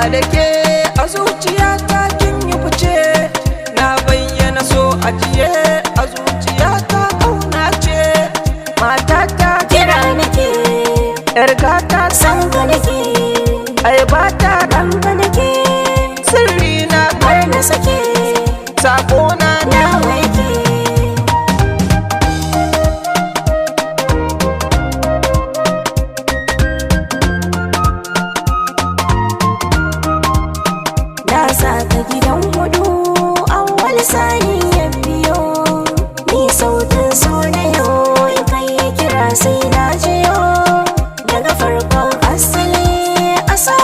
a dake a zuciyata kin yi fice, na bayyana so ajiye a zuciyata kauna ce. Matata kira nake, yar gata san ka nake, ai bata ran ka nake, sirri na har na sake, sakona na waike. Na saka gidan hudu awwal sani ya biyo, ni sautin so na yau in kai kira sai na jiyo, daga farkon asali asa